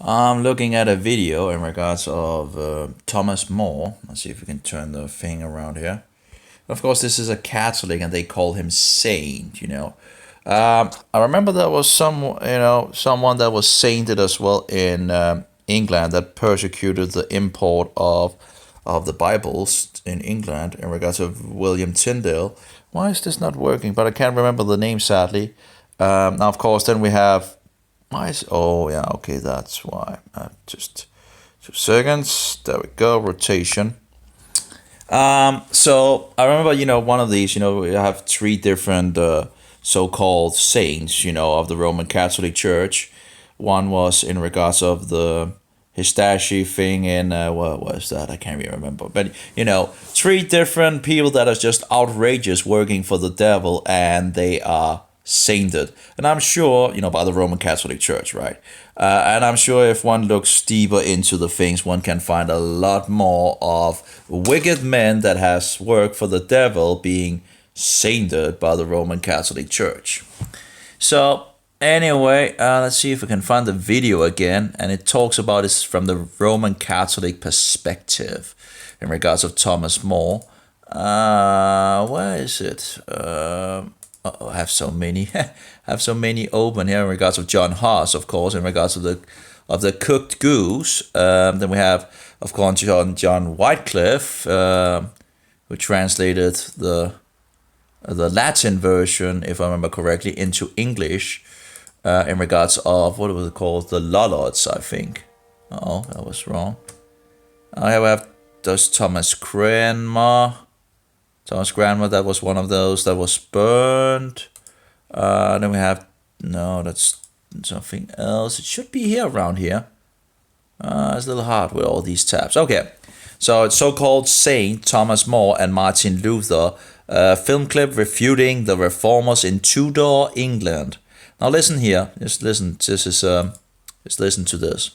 I'm looking at a video in regards of Thomas More. Let's see if we can turn the thing around here. Of course, this is a Catholic, and they call him saint. I remember there was someone that was sainted as well in England that persecuted the import of the Bibles in England in regards of William Tyndale. Why is this not working? But I can't remember the name sadly. Now, of course, then we have why is oh yeah, okay, that's why. Just 2 seconds. There we go. Rotation. So I remember, one of these, we have three different so-called saints, of the Roman Catholic Church. One was in regards of the Histashi thing in what was that? I can't really remember. But three different people that are just outrageous working for the devil, and they are sainted. And I'm sure, by the Roman Catholic Church, right? And I'm sure if one looks deeper into the things, one can find a lot more of wicked men that has worked for the devil being sainted by the Roman Catholic Church. So anyway, let's see if we can find the video again. And it talks about this from the Roman Catholic perspective in regards of Thomas More. Where is it? I have so many, I have so many open here in regards of John Haas, of course, in regards of the cooked goose. Then we have, of course, John Wycliffe, who translated the Latin version, if I remember correctly, into English, in regards of what was it called, the Lollards, I think. Oh, that was wrong. I have Thomas Cranmer. Thomas Cranmer, that was one of those that was burned. Then we have, no, that's something else. It should be here, around here. It's a little hard with all these tabs. Okay, so it's so-called Saint Thomas More and Martin Luther. Film clip refuting the reformers in Tudor England. Now listen here. Just listen. This is just listen to this.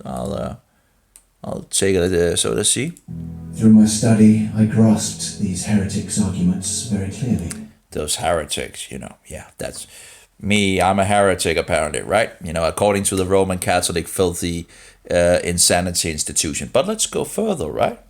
I'll take it there. So let's see. Through my study, I grasped these heretics' arguments very clearly. Those heretics, yeah, that's me. I'm a heretic, apparently, right? According to the Roman Catholic filthy insanity institution. But let's go further, right?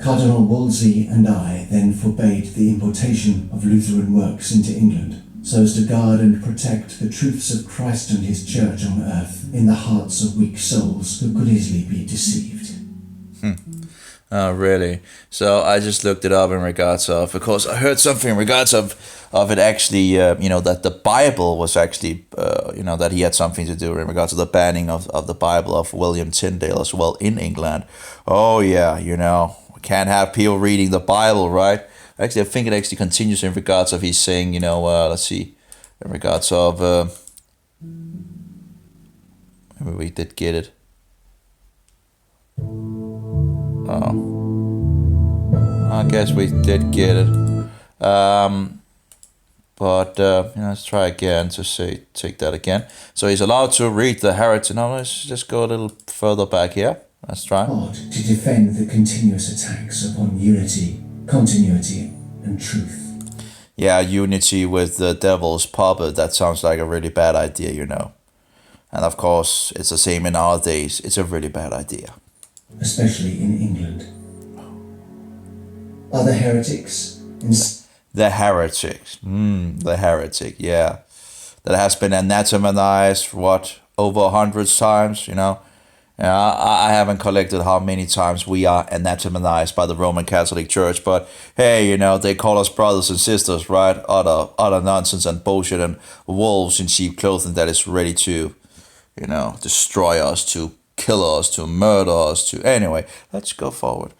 Cardinal Wolsey and I then forbade the importation of Lutheran works into England, so as to guard and protect the truths of Christ and his church on earth in the hearts of weak souls who could easily be deceived. Oh, really? So I just looked it up in regards of course, I heard something in regards of it actually, that the Bible was actually, that he had something to do in regards to the banning of the Bible of William Tyndale as well in England. Oh, yeah, we can't have people reading the Bible, right? Actually, I think it actually continues in regards of he's saying, let's see, in regards of, maybe we did get it. Oh, I guess we did get it. But let's try again to take that again. So he's allowed to read the heretic. Now let's just go a little further back here. Let's try. God to defend the continuous attacks upon unity, continuity, and truth. Yeah, unity with the devil's puppet. That sounds like a really bad idea, And of course, it's the same in our days. It's a really bad idea. Especially in England. Other heretics? The heretics. The heretic, yeah. That has been anathematized, over 100 times, I haven't collected how many times we are anathematized by the Roman Catholic Church, but hey, they call us brothers and sisters, right? Utter nonsense and bullshit and wolves in sheep clothing that is ready to, destroy us, to kill us, to murder us, to... Anyway, let's go forward.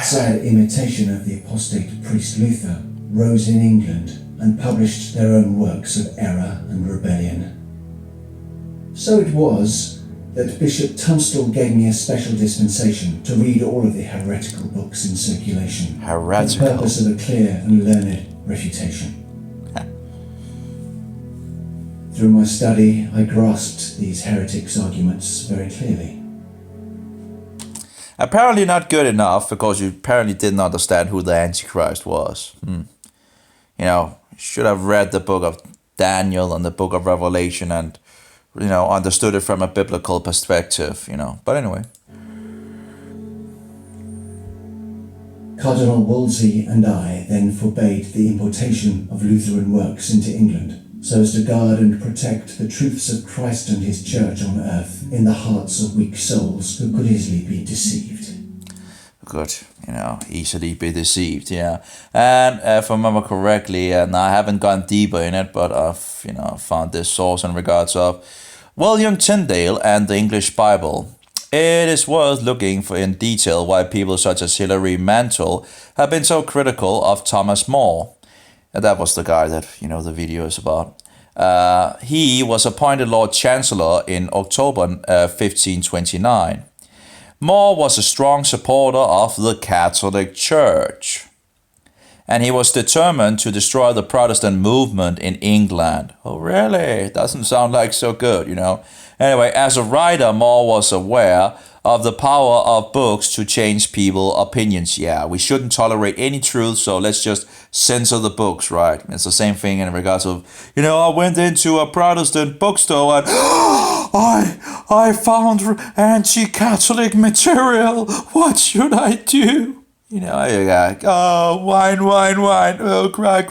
Sad imitation of the apostate priest Luther rose in England and published their own works of error and rebellion. So it was that Bishop Tunstall gave me a special dispensation to read all of the heretical books in circulation for the purpose of a clear and learned refutation. Through my study, I grasped these heretics' arguments very clearly. Apparently not good enough, because you apparently didn't understand who the Antichrist was. should have read the book of Daniel and the book of Revelation and, understood it from a biblical perspective. But anyway. Cardinal Wolsey and I then forbade the importation of Lutheran works into England, so as to guard and protect the truths of Christ and his church on earth in the hearts of weak souls who could easily be deceived. Good, easily be deceived, yeah. And if I remember correctly, and I haven't gone deeper in it, but I've, found this source in regards of William Tyndale and the English Bible. It is worth looking for in detail why people such as Hilary Mantel have been so critical of Thomas More. And that was the guy that, the video is about. He was appointed Lord Chancellor in October 1529. More was a strong supporter of the Catholic Church, and he was determined to destroy the Protestant movement in England. Oh, really? Doesn't sound like so good, Anyway, as a writer, More was aware of the power of books to change people's opinions. Yeah, we shouldn't tolerate any truth, so let's just censor the books, right? It's the same thing in regards of, I went into a Protestant bookstore and I found anti-Catholic material. What should I do? You're like, oh, wine. Oh, cry.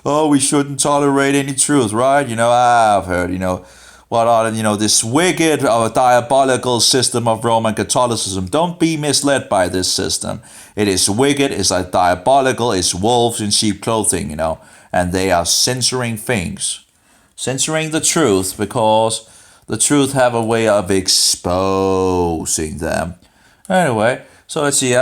Oh, we shouldn't tolerate any truth, right? I've heard, what are, this wicked or diabolical system of Roman Catholicism. Don't be misled by this system. It is wicked, it's diabolical, it's wolves in sheep clothing, and they are censoring things. Censoring the truth because the truth have a way of exposing them. Anyway, so let's see.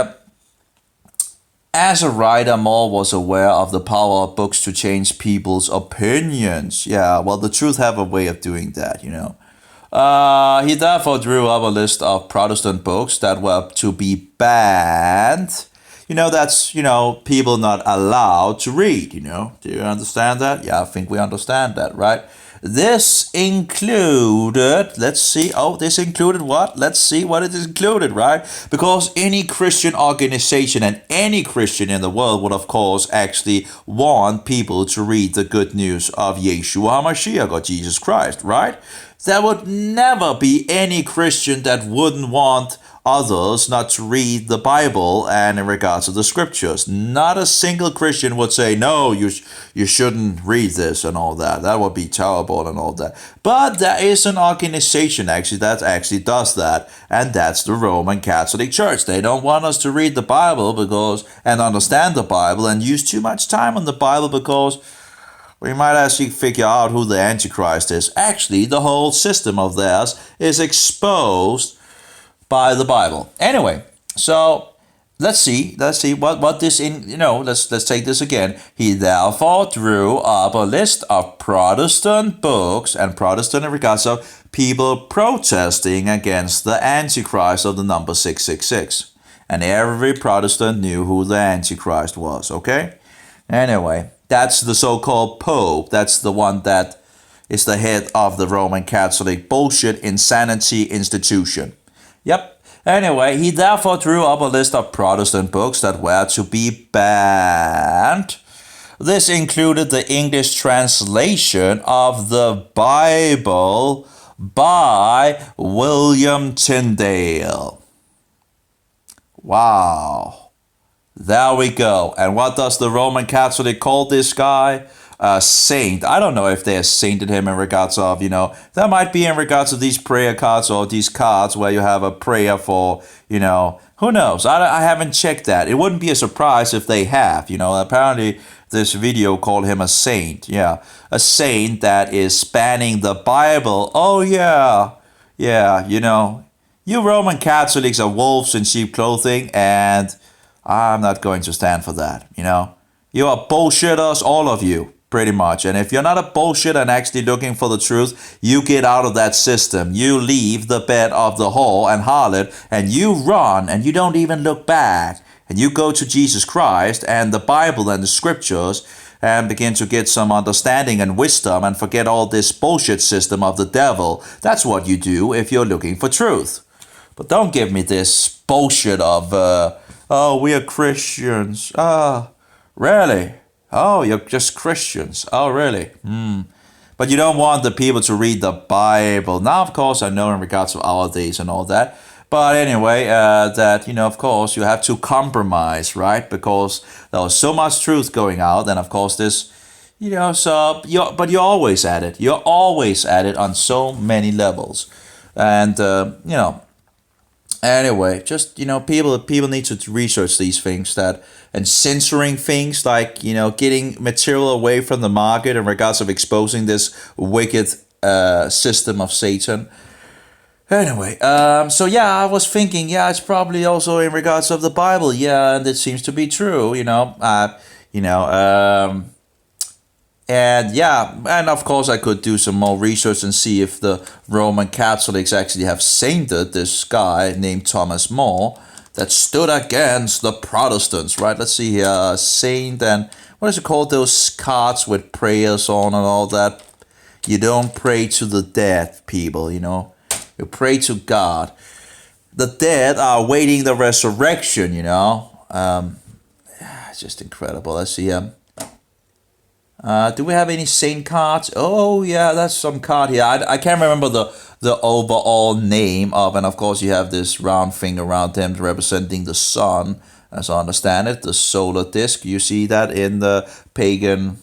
As a writer, More was aware of the power of books to change people's opinions. Yeah, well, the truth have a way of doing that, He therefore drew up a list of Protestant books that were to be banned. That's, people not allowed to read, Do you understand that? Yeah, I think we understand that, right? This included, this included what? Let's see what it included, right? Because any Christian organization and any Christian in the world would, of course, actually want people to read the good news of Yeshua HaMashiach or Jesus Christ, right? There would never be any Christian that wouldn't want others not to read the Bible and in regards to the scriptures. Not a single Christian would say, no, you shouldn't read this and all that. That would be terrible and all that. But there is an organization that actually does that, and that's the Roman Catholic Church. They don't want us to read the Bible and understand the Bible and use too much time on the Bible because we might actually figure out who the Antichrist is. Actually, the whole system of theirs is exposed by the Bible. Anyway, so let's see what this let's take this again. He therefore drew up a list of Protestant books and Protestant in regards of people protesting against the Antichrist of the number 666. And every Protestant knew who the Antichrist was, okay? Anyway, that's the so-called Pope. That's the one that is the head of the Roman Catholic bullshit insanity institution. Yep. Anyway, he therefore drew up a list of Protestant books that were to be banned. This included the English translation of the Bible by William Tyndale. Wow. There we go. And what does the Roman Catholic call this guy? A saint. I don't know if they sainted him in regards of, there might be in regards of these prayer cards or these cards where you have a prayer for, who knows? I haven't checked that. It wouldn't be a surprise if they have, apparently this video called him a saint. Yeah, a saint that is spanning the Bible. Oh, yeah. Yeah, you Roman Catholics are wolves in sheep clothing, and I'm not going to stand for that, You are bullshitters, all of you. Pretty much. And if you're not a bullshit and actually looking for the truth, you get out of that system. You leave the bed of the whore and harlot and you run and you don't even look back. And you go to Jesus Christ and the Bible and the scriptures and begin to get some understanding and wisdom and forget all this bullshit system of the devil. That's what you do if you're looking for truth. But don't give me this bullshit of, we are Christians. Really? Oh, you're just Christians. Oh, really? But you don't want the people to read the Bible. Now, of course, I know in regards to our days and all that. But anyway, that, of course, you have to compromise, right? Because there was so much truth going out. And of course, this, so, but you're always at it. You're always at it on so many levels. And, anyway, just people need to research these things that and censoring things like getting material away from the market in regards of exposing this wicked system of Satan. Anyway, so yeah, I was thinking, yeah, it's probably also in regards of the Bible, yeah, and it seems to be true, and yeah, and of course I could do some more research and see if the Roman Catholics actually have sainted this guy named Thomas More that stood against the Protestants, right? Let's see here, saint, and what is it called? Those cards with prayers on and all that. You don't pray to the dead, people, You pray to God. The dead are awaiting the resurrection, It's just incredible. Let's see here. Do we have any saint cards? Oh yeah, that's some card here. I can't remember the overall name of, and of course you have this round thing around him representing the sun, as I understand it, the solar disk. You see that in the pagan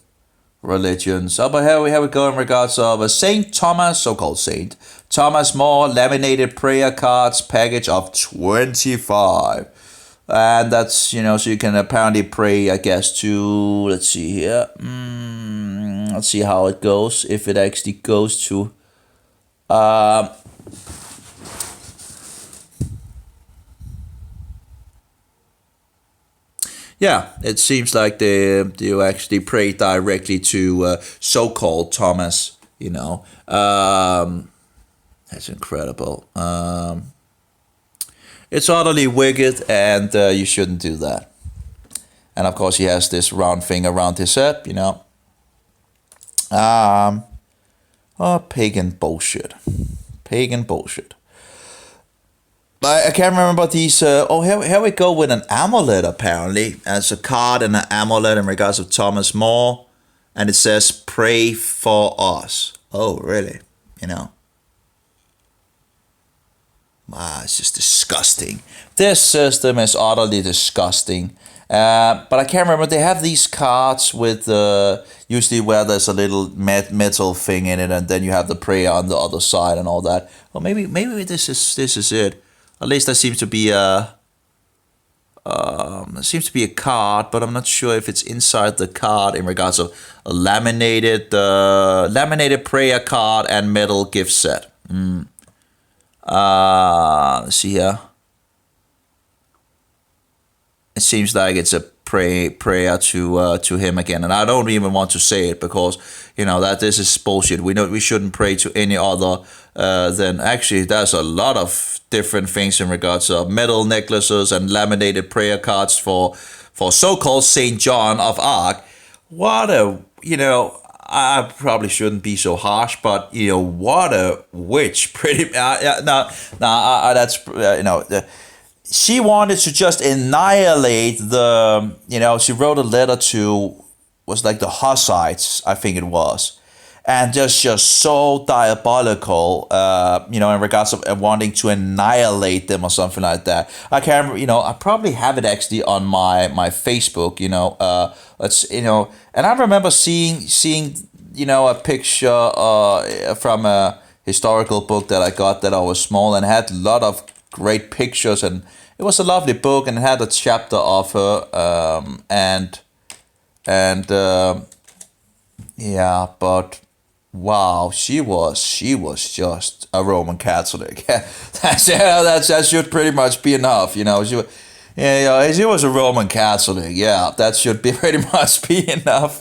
religions. Oh, but here we go in regards of a Saint Thomas, so-called Saint Thomas More laminated prayer cards package of 25. And that's, so you can apparently pray, I guess, to, let's see here. Let's see how it goes. If it actually goes to, yeah, it seems like they actually pray directly to so-called Thomas, That's incredible. It's utterly wicked, and you shouldn't do that. And of course, he has this round thing around his head, pagan bullshit. Pagan bullshit. I can't remember these. Here we go with an amulet, apparently. It's a card and an amulet in regards of Thomas More. And it says, pray for us. Oh, really? Wow, it's just disgusting. This system is utterly disgusting. But I can't remember. They have these cards with usually where there's a little metal thing in it, and then you have the prayer on the other side and all that. Well, maybe this is it. At least there seems to be a card, but I'm not sure if it's inside the card in regards of a laminated prayer card and metal gift set. Let's see here. It seems like it's a prayer to him again, and I don't even want to say it because that this is bullshit. We shouldn't pray to any other than actually. There's a lot of different things in regards to metal necklaces and laminated prayer cards for so-called Saint John of Arc. What a I probably shouldn't be so harsh, but what a witch! Pretty that's she wanted to just annihilate the. She wrote a letter to was like the Hussites, I think it was, and just so diabolical. In regards of wanting to annihilate them or something like that. I can't. I probably have it actually on my Facebook. And I remember seeing a picture from a historical book that I got that I was small and had a lot of great pictures, and it was a lovely book and it had a chapter of her but wow, she was just a Roman Catholic. that should pretty much be enough, she was a Roman Catholic. Yeah, that should be pretty much be enough.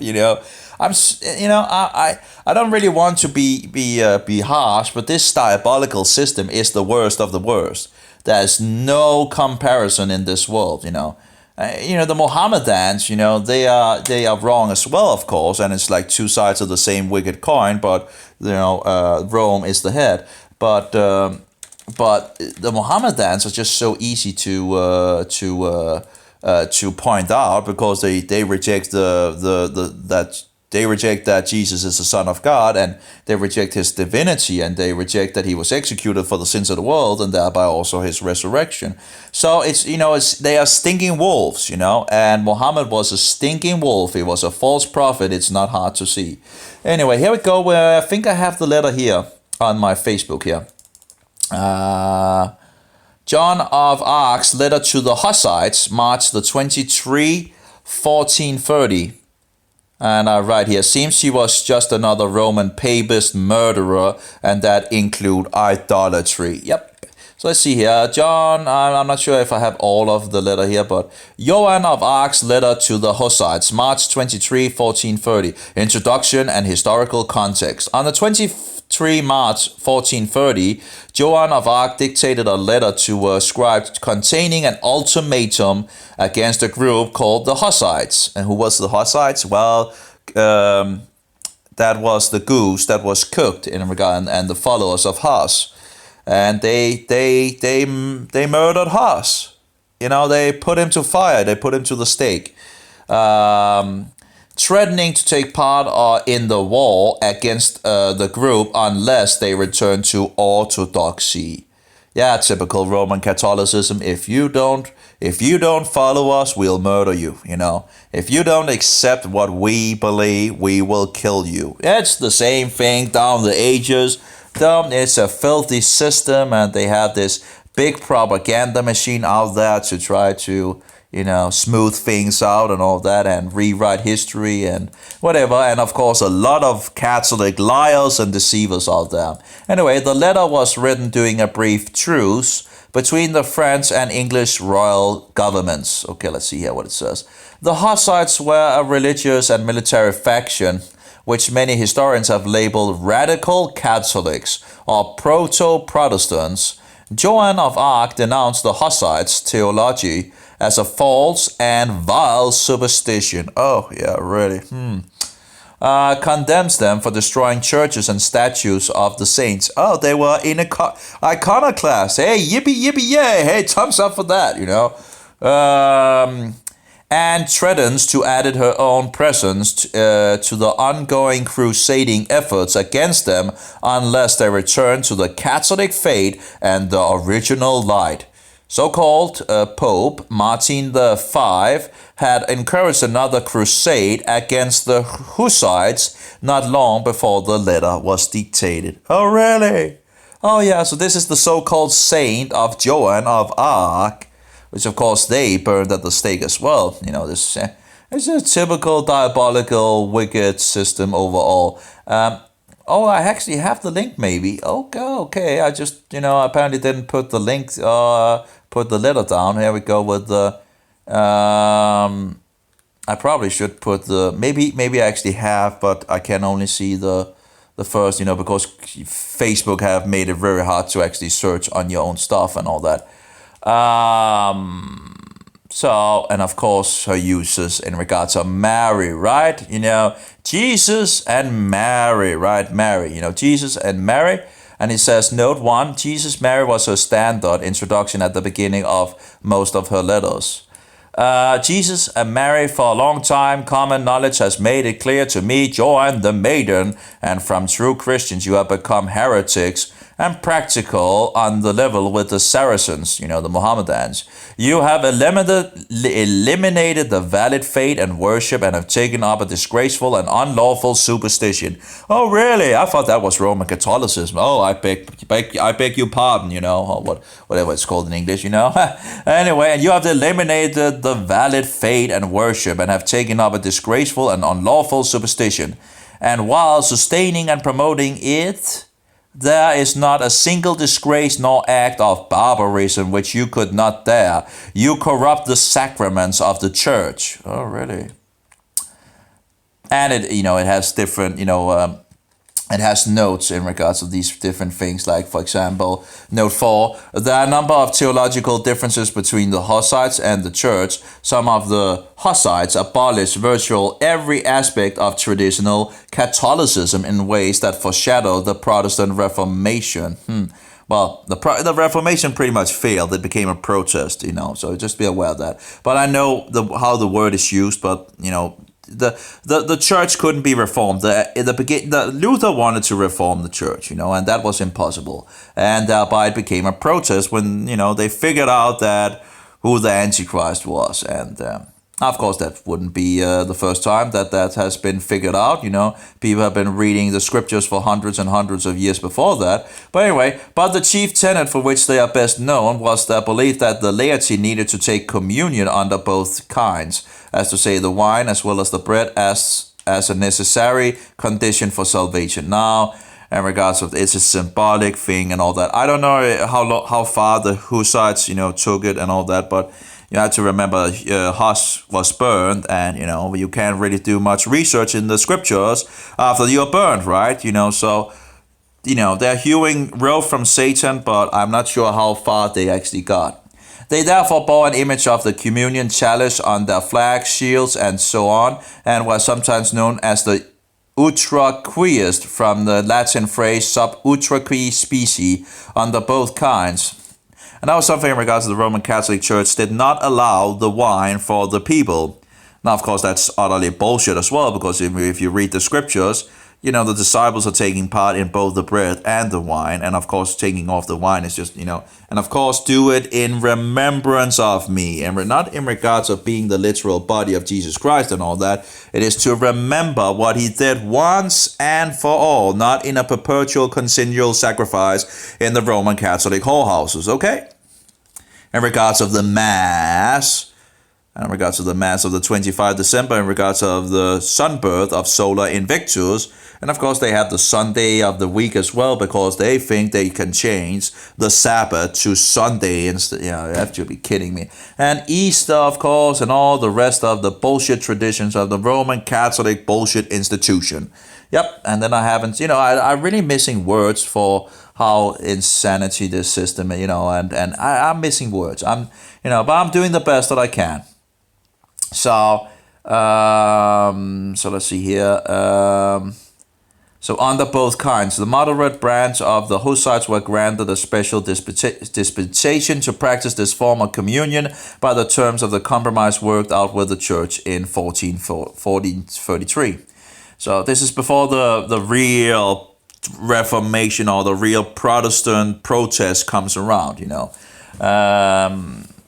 I don't really want to be harsh, but this diabolical system is the worst of the worst. There's no comparison in this world. The Mohammedans, they are wrong as well, of course, and it's like two sides of the same wicked coin. But Rome is the head. But the Mohammedans are just so easy to to point out, because they reject they reject that Jesus is the Son of God, and they reject his divinity, and they reject that he was executed for the sins of the world, and thereby also his resurrection. So they are stinking wolves, and Muhammad was a stinking wolf. He was a false prophet. It's not hard to see. Anyway, here we go. I think I have the letter here on my Facebook here. Joan of Arc's letter to the Hussites, March the 23, 1430. And I write here, seems she was just another Roman papist murderer, and that include idolatry. Yep. So let's see here. John, I'm not sure if I have all of the letter here, but Joan of Arc's letter to the Hussites, March 23, 1430. Introduction and historical context. On the 23 March 1430, Joan of Arc dictated a letter to a scribe containing an ultimatum against a group called the Hussites. And who was the Hussites? Well, that was the goose that was cooked in regard, and the followers of Hus. And they murdered Hus. They put him to fire. They put him to the stake. Threatening to take part in the war against the group unless they return to orthodoxy. Yeah, typical Roman Catholicism. If you don't follow us, we'll murder you. If you don't accept what we believe, we will kill you. It's the same thing down the ages. It's a filthy system, and they have this big propaganda machine out there to try to smooth things out and all that, and rewrite history and whatever. And of course, a lot of Catholic liars and deceivers out there. Anyway, the letter was written during a brief truce between the French and English royal governments. Okay, let's see here what it says. The Hussites were a religious and military faction which many historians have labeled radical Catholics or proto-Protestants. Joan of Arc denounced the Hussites' theology as a false and vile superstition. Oh, yeah, really. Condemns them for destroying churches and statues of the saints. Oh, they were in a iconoclast. Hey, yippee, yippee, yay. Hey, thumbs up for that, and threatens to add her own presence to the ongoing crusading efforts against them unless they return to the Catholic faith and the original light. So-called Pope Martin V had encouraged another crusade against the Hussites not long before the letter was dictated. Oh, really? Oh, yeah, so this is the so-called saint of Joan of Arc, which of course they burned at the stake as well. This is a typical diabolical, wicked system overall. I actually have the link maybe. Okay. I just, apparently didn't put the link, put the letter down. Here we go with the, I probably should put maybe I actually have, but I can only see the first, because Facebook have made it very hard to actually search on your own stuff and all that. And of course her uses in regards to Mary, right? Jesus and Mary, right? Mary, Jesus and Mary. And it says, note 1, Jesus, Mary was her standard introduction at the beginning of most of her letters. Jesus and Mary, for a long time, common knowledge has made it clear to me, Joan the maiden, and from true Christians you have become heretics and practical on the level with the Saracens, the Mohammedans. You have eliminated the valid faith and worship and have taken up a disgraceful and unlawful superstition. Oh, really? I thought that was Roman Catholicism. Oh, I beg your pardon, or whatever it's called in English, Anyway, and you have eliminated the valid faith and worship and have taken up a disgraceful and unlawful superstition. And while sustaining and promoting it, there is not a single disgrace nor act of barbarism which you could not dare. You corrupt the sacraments of the church. Oh, really? And it has different, it has notes in regards to these different things. Like, for example, note 4, there are a number of theological differences between the Hussites and the church. Some of the Hussites abolished virtually every aspect of traditional Catholicism in ways that foreshadow the Protestant Reformation. well, the Reformation pretty much failed. It became a protest, so just be aware of that. But I know how the word is used, but, the church couldn't be reformed. The Luther wanted to reform the church, and that was impossible. And thereby it became a protest when, they figured out that who the Antichrist was. And of course, that wouldn't be the first time that has been figured out. People have been reading the scriptures for hundreds and hundreds of years before that. But anyway, the chief tenet for which they are best known was their belief that the laity needed to take communion under both kinds, as to say the wine as well as the bread as a necessary condition for salvation. Now, in regards of it's a symbolic thing and all that. I don't know how far the Hussites, took it and all that, but you have to remember Hus was burned, and you can't really do much research in the scriptures after you're burned, right? So they're hewing wrath from Satan, but I'm not sure how far they actually got. They therefore bore an image of the communion chalice on their flags, shields, and so on, and were sometimes known as the utraqueist, from the Latin phrase sub utraque specie, under both kinds. And that was something in regards to the Roman Catholic Church did not allow the wine for the people. Now, of course, that's utterly bullshit as well, because if you read the scriptures, the disciples are taking part in both the bread and the wine. And of course, taking off the wine is just, and of course, do it in remembrance of me. And not in regards of being the literal body of Jesus Christ and all that. It is to remember what he did once and for all, not in a perpetual continual sacrifice in the Roman Catholic whorehouses, okay? In regards of the Mass, in regards of the Mass of the 25 December, in regards of the sunbirth of Solar Invictus, and of course they have the Sunday of the week as well, because they think they can change the Sabbath to Sunday instead. You have to be kidding me. And Easter, of course, and all the rest of the bullshit traditions of the Roman Catholic bullshit institution. Yep, and then I haven't, I'm really missing words for how insanity this system, and I'm missing words. But I'm doing the best that I can. So, so let's see here. So under both kinds, the moderate branch of the Hussites were granted a special dispensation to practice this form of communion by the terms of the compromise worked out with the church in 1433. So this is before the real Reformation or the real Protestant protest comes around,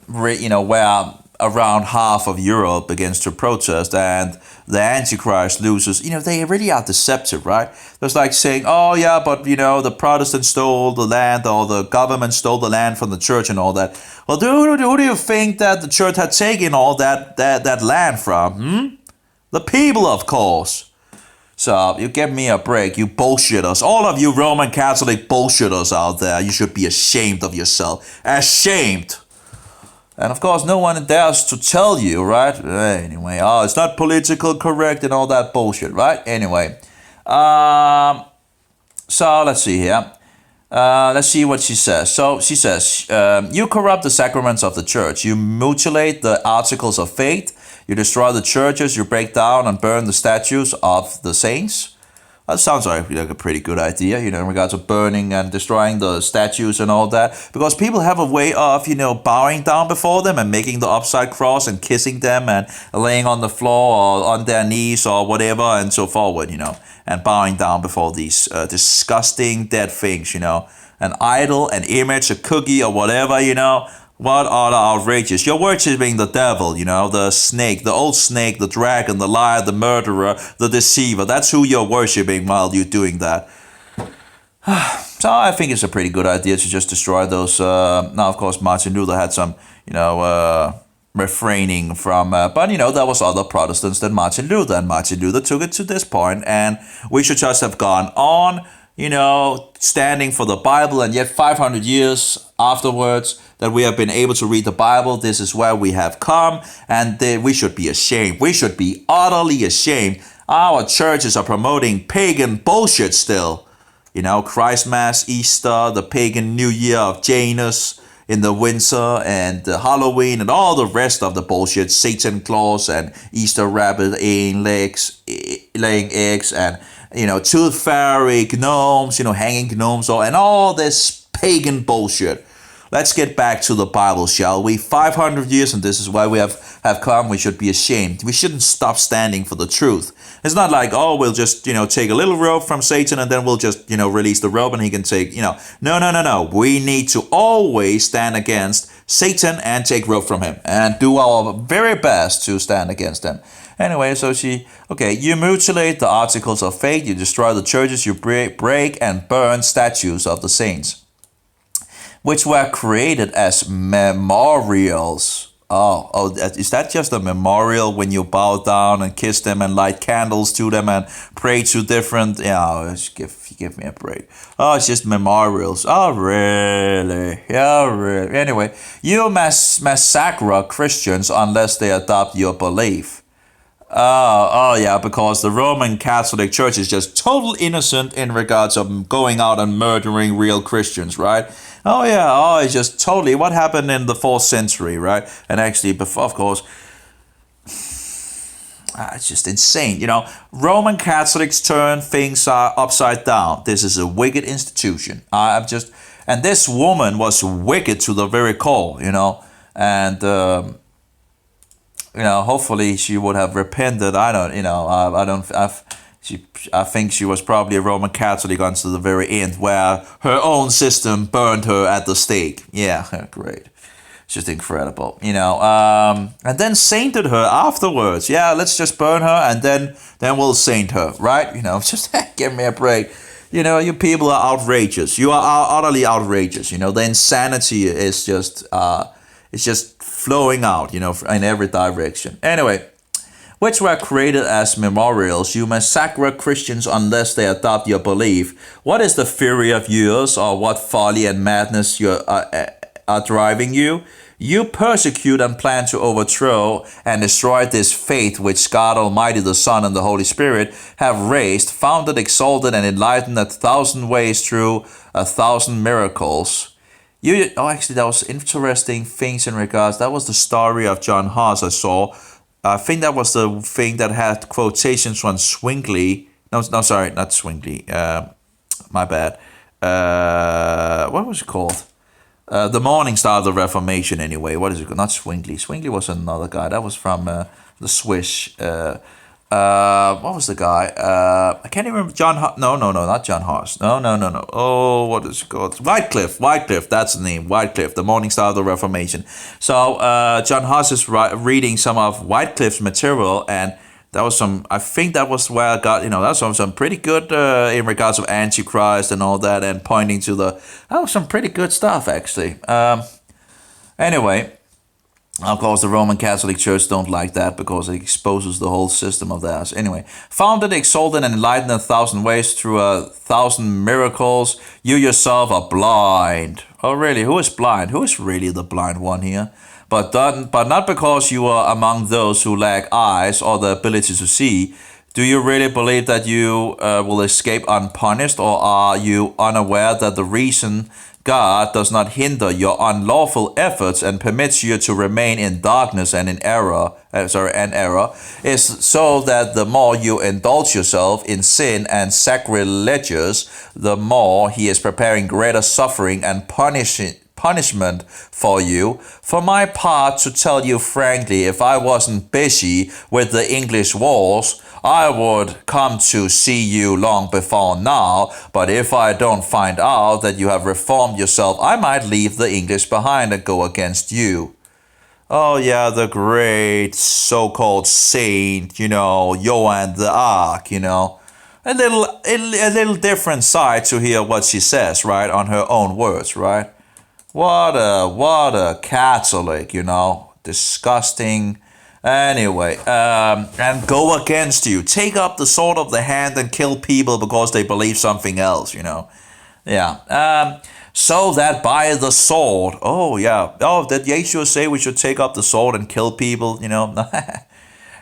where around half of Europe begins to protest and the Antichrist loses. They really are deceptive, right? It's like saying, oh yeah, but the Protestants stole the land, or the government stole the land from the church and all that. Well, who do you think that the church had taken all that land from? The people, of course. So you give me a break, you bullshitters. All of you Roman Catholic bullshitters out there, you should be ashamed of yourself. Ashamed. And of course, no one dares to tell you, right? Anyway, it's not political correct and all that bullshit, right? Anyway, so let's see here. Let's see what she says. So she says, you corrupt the sacraments of the church. You mutilate the articles of faith. You destroy the churches. You break down and burn the statues of the saints. That sounds like a pretty good idea, in regards to burning and destroying the statues and all that. Because people have a way of, bowing down before them and making the upside cross and kissing them and laying on the floor or on their knees or whatever and so forward, and bowing down before these disgusting dead things, an idol, an image, a cookie or whatever, What other outrageous? You're worshipping the devil, the snake, the old snake, the dragon, the liar, the murderer, the deceiver. That's who you're worshipping while you're doing that. So I think it's a pretty good idea to just destroy those. Now, of course, Martin Luther had some, refraining from, but there was other Protestants than Martin Luther, and Martin Luther took it to this point, and we should just have gone on, standing for the Bible, and yet 500 years afterwards that we have been able to read the Bible, this is where we have come, and we should be ashamed. We should be utterly ashamed. Our churches are promoting pagan bullshit still. Christmas, Easter, the pagan New Year of Janus in the winter, and Halloween, and all the rest of the bullshit, Satan Claus and Easter rabbit laying eggs, and tooth fairy, gnomes, hanging gnomes, and all this pagan bullshit. Let's get back to the Bible, shall we? 500 years, and this is why we have come. We should be ashamed. We shouldn't stop standing for the truth. It's not like, oh, we'll just, take a little rope from Satan and then we'll just, release the rope and he can take, No, no, no, no. We need to always stand against Satan and take rope from him and do our very best to stand against him. Anyway, so you mutilate the articles of faith, you destroy the churches, you break and burn statues of the saints, which were created as memorials. Oh, is that just a memorial when you bow down and kiss them and light candles to them and pray to different, give me a break. Oh, it's just memorials. Oh, really? Yeah, really. Anyway, you massacre Christians unless they adopt your belief. Yeah, because the Roman Catholic Church is just total innocent in regards of going out and murdering real Christians, right? Oh yeah, it's just totally what happened in the 4th century, right? And actually, before, of course, it's just insane. Roman Catholics turn things upside down. This is a wicked institution. And this woman was wicked to the very core, and hopefully she would have repented. I think she was probably a Roman Catholic until the very end, where her own system burned her at the stake. Yeah, great. It's just incredible, and then sainted her afterwards. Yeah, let's just burn her and then we'll saint her, right? Just give me a break. You people are outrageous. You are utterly outrageous. The insanity is just it's just flowing out, in every direction. Anyway, which were created as memorials, you massacre Christians unless they adopt your belief. What is the fury of yours, or what folly and madness are driving you? You persecute and plan to overthrow and destroy this faith which God Almighty, the Son, and the Holy Spirit have raised, founded, exalted, and enlightened 1,000 ways through 1,000 miracles. Actually, that was interesting things in regards. That was the story of John Huss I saw. I think that was the thing that had quotations from Zwingli. No, sorry, not Zwingli. My bad. What was it called? The Morning Star of the Reformation, anyway. What is it called? Not Zwingli. Zwingli was another guy. That was from the Swiss. What was the guy? I can't even remember. No, not John Huss. No. Oh, what is it called? Wycliffe. That's the name. Wycliffe, the Morning Star of the Reformation. So John Huss is reading some of Wycliffe's material, and that was I think that was where I got, that was some pretty good in regards of Antichrist and all that, and pointing to that was some pretty good stuff, actually. Anyway. Of course, the Roman Catholic Church don't like that because it exposes the whole system of theirs. Anyway, founded, exalted, and enlightened 1,000 ways through 1,000 miracles. You yourself are blind. Oh, really? Who is blind? Who is really the blind one here? But not because you are among those who lack eyes or the ability to see. Do you really believe that you will escape unpunished, or are you unaware that the reason God does not hinder your unlawful efforts and permits you to remain in darkness and in error, is so that the more you indulge yourself in sin and sacrilegious, the more He is preparing greater suffering and punishment for you. For my part, to tell you frankly, if I wasn't busy with the English wars, I would come to see you long before now, but if I don't find out that you have reformed yourself, I might leave the English behind and go against you. Oh yeah, the great so-called saint, Joan the Arc, a little different side to hear what she says, right, on her own words, right? What a Catholic, disgusting. Anyway, and go against you. Take up the sword of the hand and kill people because they believe something else, Yeah. So that by the sword, did Yeshua say we should take up the sword and kill people,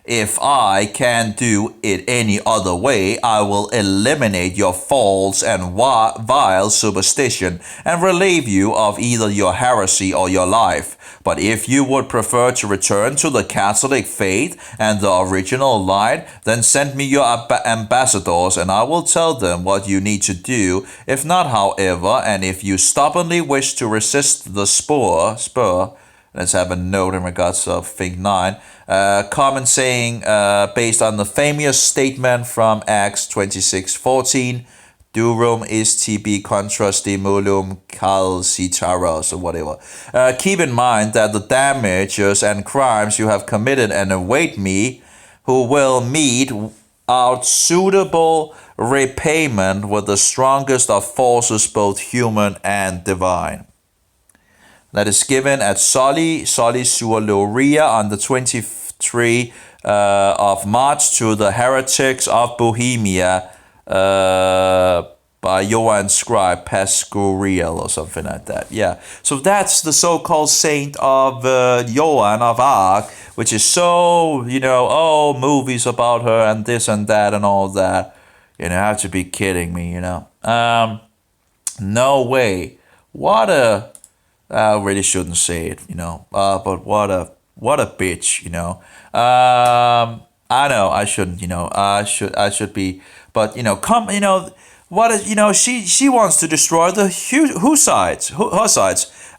If I can't do it any other way, I will eliminate your false and vile superstition and relieve you of either your heresy or your life. But if you would prefer to return to the Catholic faith and the original light, then send me your ambassadors and I will tell them what you need to do. If not, however, and if you stubbornly wish to resist the spur, let's have a note in regards of Think 9. Common saying based on the famous statement from Acts 26:14, Durum is tibi contra stimulum calcitaros or whatever. Keep in mind that the damages and crimes you have committed and await me, who will mete out suitable repayment with the strongest of forces, both human and divine. That is given at Soli sur Lauria on the 23 of March to the heretics of Bohemia by Johann Scribe Pascuriel or something like that. Yeah, so that's the so-called saint of Joan of Arc, which is so, movies about her and this and that and all that. You have to be kidding me, No way. What a... I really shouldn't say it, but what a bitch, I know I shouldn't, I should be, but what is, she wants to destroy the Hussites.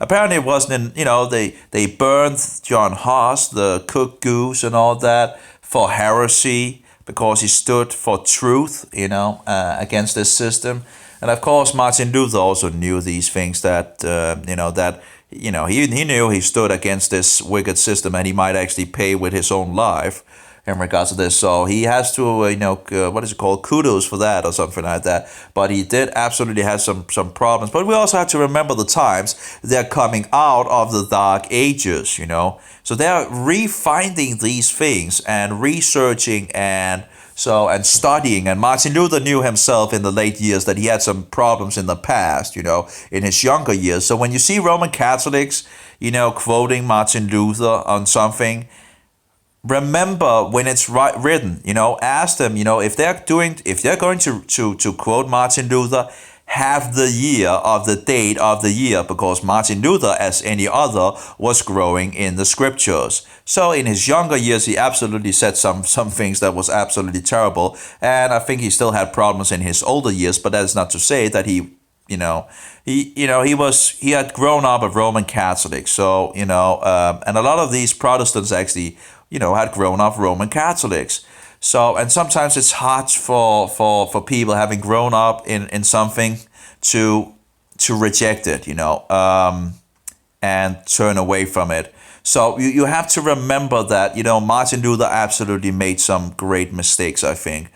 Apparently it wasn't they burned John Huss, the cook goose and all that for heresy because he stood for truth, against this system. And of course, Martin Luther also knew these things that, he knew he stood against this wicked system and he might actually pay with his own life in regards to this. So he has to, what is it called? Kudos for that or something like that. But he did absolutely have some problems. But we also have to remember the times they're coming out of the Dark Ages, So they're refinding these things and researching and studying. And Martin Luther knew himself in the late years that he had some problems in the past, in his younger years. So when you see Roman Catholics, quoting Martin Luther on something, remember when it's written, ask them, if they're going to quote Martin Luther, have the year of the date of the year, because Martin Luther, as any other, was growing in the scriptures. So in his younger years, he absolutely said some things that was absolutely terrible, and I think he still had problems in his older years. But that is not to say that he had grown up a Roman Catholic. So and a lot of these Protestants actually had grown up Roman Catholics. So, and sometimes it's hard for people having grown up in something to reject it, and turn away from it. So you have to remember that, Martin Luther absolutely made some great mistakes, I think.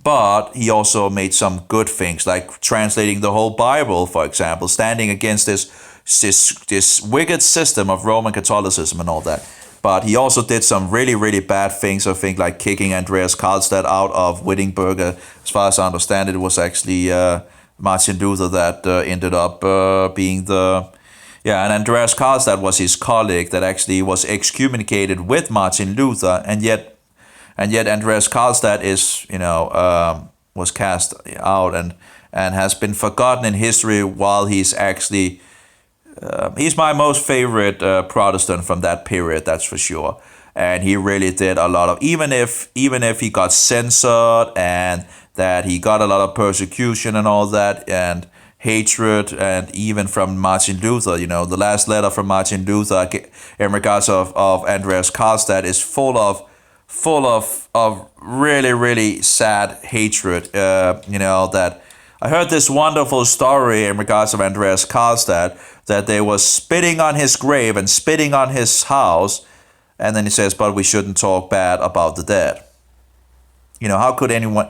But he also made some good things, like translating the whole Bible, for example, standing against this wicked system of Roman Catholicism and all that. But he also did some really, really bad things, I think, like kicking Andreas Karlstadt out of Wittenberg. As far as I understand it, was actually Martin Luther that ended up being the... Yeah, and Andreas Karlstadt was his colleague that actually was excommunicated with Martin Luther. And yet Andreas Karlstadt is, was cast out and has been forgotten in history, while he's actually... he's my most favorite Protestant from that period, that's for sure. And he really did a lot of, even if he got censored and that he got a lot of persecution and all that and hatred, and even from Martin Luther, the last letter from Martin Luther in regards of Andreas Karlstadt is full of really, really sad hatred. That I heard this wonderful story in regards of Andreas Karlstadt, that they was spitting on his grave and spitting on his house, and then he says, but we shouldn't talk bad about the dead. How could anyone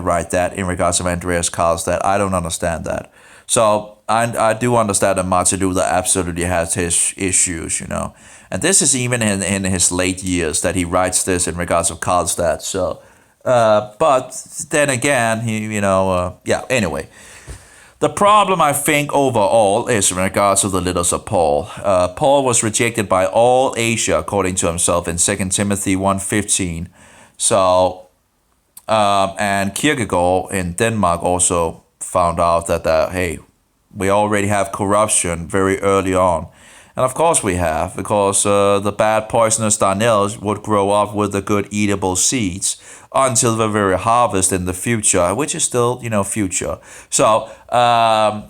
write that in regards of Andreas Karlstadt? I don't understand that. So I do understand that Martin Luther absolutely has his issues, and this is even in his late years that he writes this in regards of Karlstadt. So, but then again, anyway. The problem, I think, overall is in regards to the letters of Paul. Paul was rejected by all Asia, according to himself in 2 Timothy 1:15. So, and Kierkegaard in Denmark also found out that, hey, we already have corruption very early on. And of course we have, because the bad poisonous darnels would grow up with the good eatable seeds until the very harvest in the future, which is still, future. So,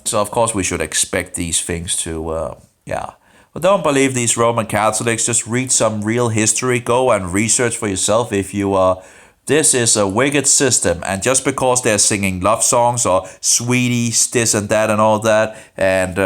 so of course we should expect these things to, yeah. But don't believe these Roman Catholics. Just read some real history. Go and research for yourself if you are. This is a wicked system, and just because they're singing love songs or sweeties, this and that and all that, and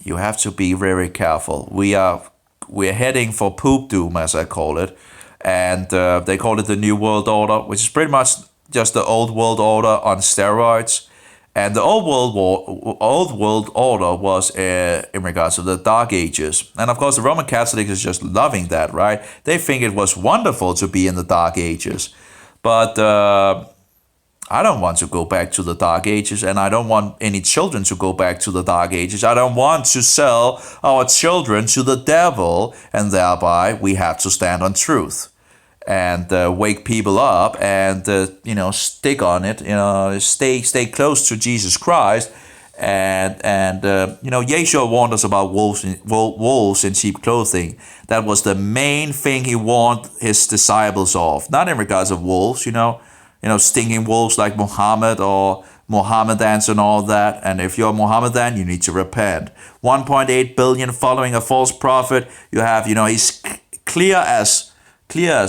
you have to be very careful. We're heading for poop doom, as I call it, and they call it the New World Order, which is pretty much just the old world order on steroids. And the old world order was in regards to the Dark Ages, and of course the Roman Catholics is just loving that, right? They think it was wonderful to be in the Dark Ages, but I don't want to go back to the Dark Ages, and I don't want any children to go back to the Dark Ages. I don't want to sell our children to the devil, and thereby we have to stand on truth and wake people up and, stick on it, stay close to Jesus Christ. And Yeshua warned us about wolves in sheep clothing. That was the main thing he warned his disciples of. Not in regards of wolves, stinging wolves like Muhammad or Mohammedans and all that. And if you're a Mohammedan, you need to repent. 1.8 billion following a false prophet. You have, he's clear as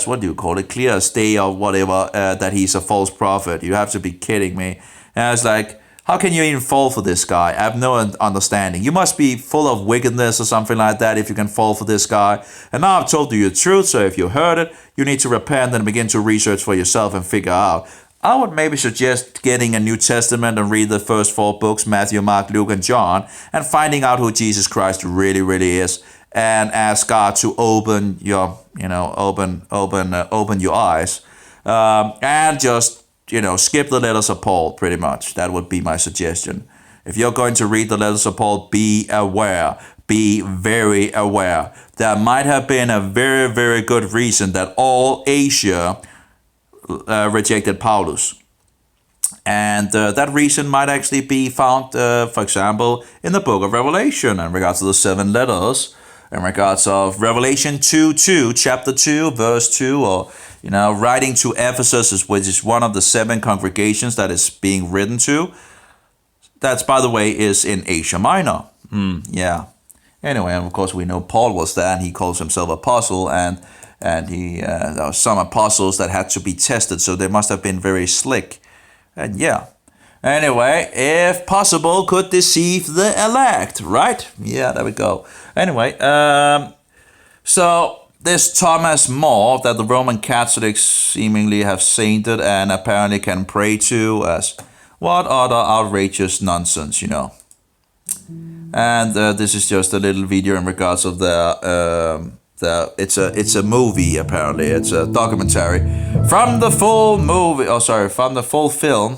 what do you call it? Clear as day or whatever, that he's a false prophet. You have to be kidding me. And it's like, how can you even fall for this guy? I have no understanding. You must be full of wickedness or something like that if you can fall for this guy. And now I've told you the truth, so if you heard it, you need to repent and begin to research for yourself and figure out. I would maybe suggest getting a New Testament and read the first 4 books, Matthew, Mark, Luke, and John, and finding out who Jesus Christ really, really is, and ask God to open your, open your eyes, and just, skip the letters of Paul, pretty much. That would be my suggestion. If you're going to read the letters of Paul, be aware. Be very aware. There might have been a very, very good reason that all Asia rejected Paulus. And that reason might actually be found, for example, in the book of Revelation in regards to the 7 letters, in regards of Revelation 2:2, chapter 2, verse 2, or, writing to Ephesus, which is one of the 7 congregations that is being written to. That's, by the way, is in Asia Minor. Yeah. Anyway, and of course, we know Paul was there, and he calls himself apostle, and he there were some apostles that had to be tested, so they must have been very slick. And yeah. Anyway, if possible, could deceive the elect, right? Yeah, there we go. Anyway, so this Thomas More that the Roman Catholics seemingly have sainted and apparently can pray to, as what other outrageous nonsense, And this is just a little video in regards of it's a movie, apparently. It's a documentary from the full movie. From the full film.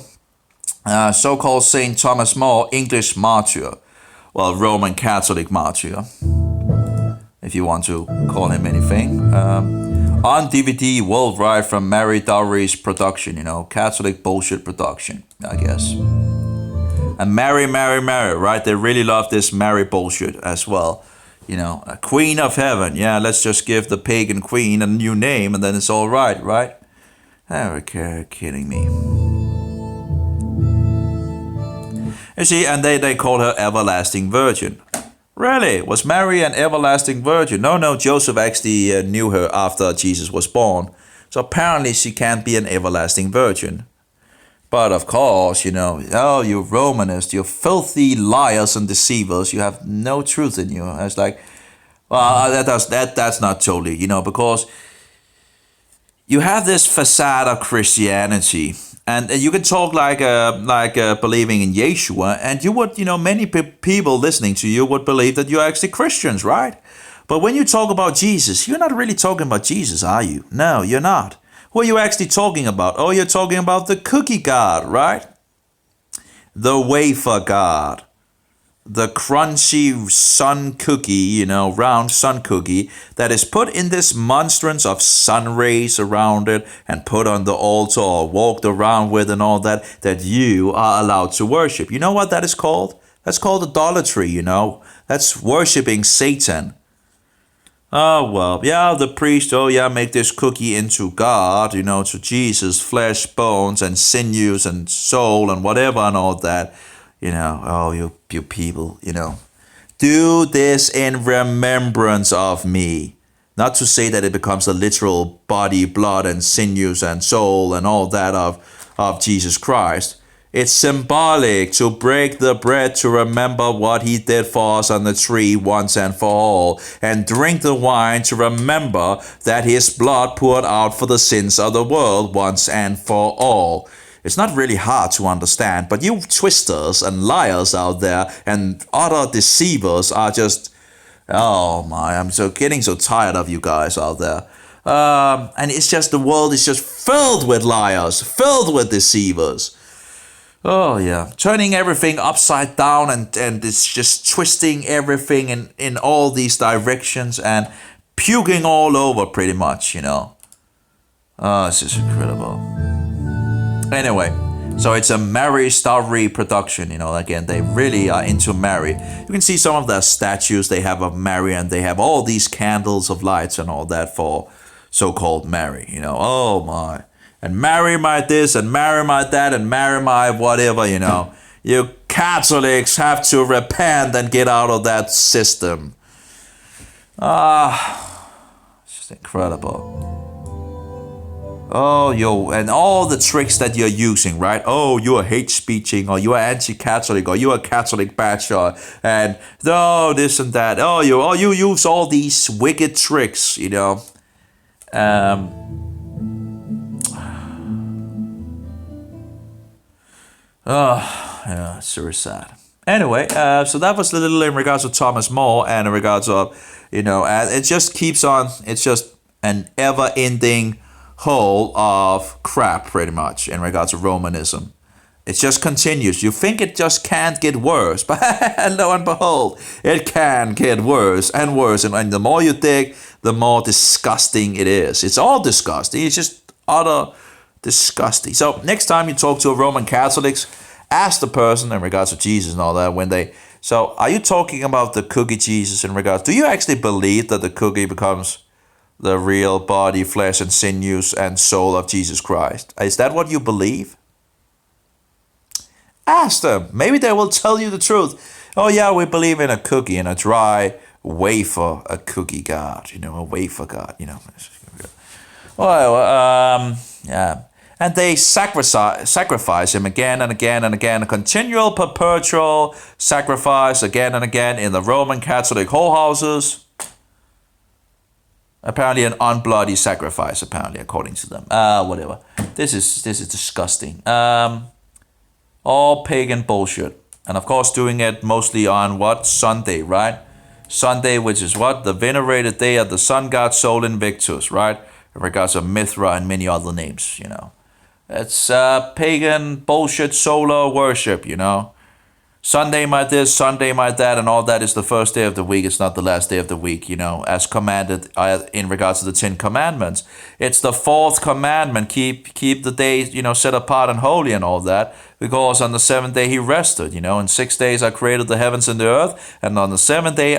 So-called Saint Thomas More, English martyr. Well, Roman Catholic martyr, if you want to call him anything. On DVD worldwide from Mary Dowry's production, Catholic bullshit production, I guess. And Mary, right? They really love this Mary bullshit as well. A Queen of Heaven. Yeah, let's just give the pagan queen a new name and then it's all right, right? They're kidding me. You see, and they call her Everlasting Virgin. Really? Was Mary an everlasting virgin? No, Joseph actually knew her after Jesus was born. So apparently she can't be an everlasting virgin. But of course, you Romanists, you filthy liars and deceivers, you have no truth in you. It's like, well, that's not totally, because you have this facade of Christianity. And you can talk like believing in Yeshua, and you would, many people listening to you would believe that you're actually Christians, right? But when you talk about Jesus, you're not really talking about Jesus, are you? No, you're not. Who are you actually talking about? Oh, you're talking about the cookie god, right? the wafer god, the crunchy sun cookie, round sun cookie that is put in this monstrance of sun rays around it and put on the altar or walked around with and all that, that you are allowed to worship. You know what that is called? That's called idolatry, That's worshiping Satan. Oh, well, yeah, the priest, make this cookie into God, to Jesus, flesh, bones, and sinews, and soul, and whatever, and all that. You people, do this in remembrance of me. Not to say that it becomes a literal body, blood, and sinews, and soul, and all that of Jesus Christ. It's symbolic to break the bread to remember what he did for us on the tree once and for all, and drink the wine to remember that his blood poured out for the sins of the world once and for all. It's not really hard to understand, but you twisters and liars out there and other deceivers are just, oh my, I'm getting so tired of you guys out there. And it's just, the world is just filled with liars, filled with deceivers. Oh yeah, turning everything upside down and it's just twisting everything in all these directions and puking all over pretty much, Oh, it's just incredible. Anyway, so it's a Mary Stowry production, again, they really are into Mary. You can see some of the statues they have of Mary, and they have all these candles of lights and all that for so-called Mary, oh my. And marry my this, and marry my that, and marry my whatever, You Catholics have to repent and get out of that system. It's just incredible. Oh, and all the tricks that you're using, right? Oh, you are hate speeching, or you are anti-Catholic, or you are Catholic basher, and this and that. You use all these wicked tricks, Yeah, it's very sad. Anyway, so that was a little in regards to Thomas More and in regards of, and it just keeps on, it's just an ever-ending hole of crap, pretty much, in regards to Romanism. It just continues. You think it just can't get worse, but lo and behold, it can get worse and worse. And the more you dig, the more disgusting it is. It's all disgusting. It's just utter disgusting. So next time you talk to a Roman Catholics, ask the person in regards to Jesus and all that, so are you talking about the cookie Jesus in regards, do you actually believe that the cookie becomes the real body, flesh, and sinews and soul of Jesus Christ? Is that what you believe? Ask them. Maybe they will tell you the truth. Oh yeah, we believe in a cookie, in a dry wafer, a cookie God, a wafer God, Well, yeah. And they sacrifice him again and again and again, a continual, perpetual sacrifice again and again in the Roman Catholic whorehouses. Apparently an unbloody sacrifice, apparently, according to them. Whatever. This is disgusting. All pagan bullshit. And of course doing it mostly on what? Sunday, right? Sunday, which is what? The venerated day of the sun god Sol Invictus, right? In regards to Mithra and many other names, It's pagan bullshit solar worship, Sunday my this, Sunday my that, and all that is the first day of the week. It's not the last day of the week, as commanded in regards to the 10 Commandments. It's the 4th commandment, keep the days, set apart and holy and all that, because on the 7th day he rested, In 6 days I created the heavens and the earth, and on the 7th day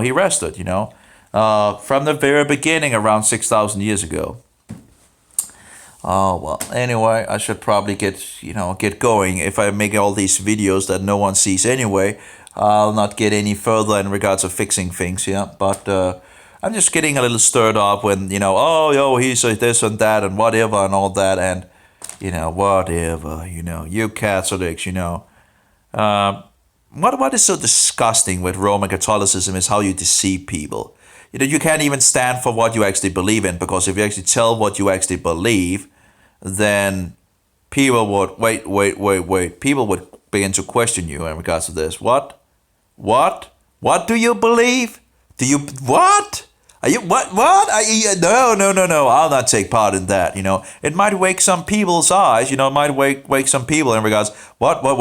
he rested, from the very beginning around 6,000 years ago. Oh, well, anyway, I should probably get going. If I make all these videos that no one sees anyway, I'll not get any further in regards of fixing things, But I'm just getting a little stirred up when, he's this and that and whatever and all that. And, whatever, you Catholics, what is so disgusting with Roman Catholicism is how you deceive people. You can't even stand for what you actually believe in, because if you actually tell what you actually believe, then people would, wait. People would begin to question you in regards to this. What? What do you believe? What? Are you what? What? No, no, no, no. I'll not take part in that. It might wake some people's eyes. It might wake some people in regards. What? Wait.